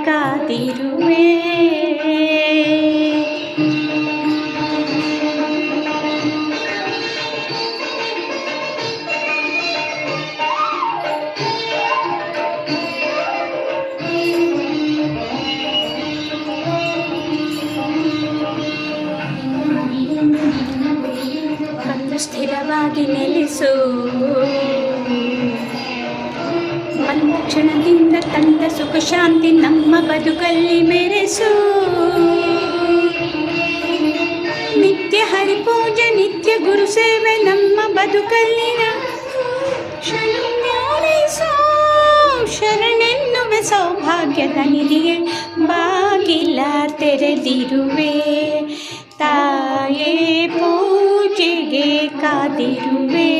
ಕಾದಿರುವೆ. ಬಂದು ಸ್ಥಿರವಾಗಿ ನೆಲೆಸು, ಒಂದು ಕ್ಷಣದಿಂದ ತಂದ ಸುಖ ಶಾಂತಿ ನಮ್ಮ ಬದುಕಲ್ಲಿ ಮೆರೆಸು. ನಿತ್ಯ ಹರಿಪೂಜೆ ನಿತ್ಯ ಗುರು ಸೇವೆ ನಮ್ಮ ಬದುಕಲ್ಲಿನ ಶರಣೆನ್ನುವೆ ಸೌಭಾಗ್ಯದ ನಿಧಿಗೆ ಬಾಗಿಲ ತೆರೆದಿರುವೆ. ತಾಯೇ ಪೂಜೆಗೆ ಕಾದಿರುವೆ.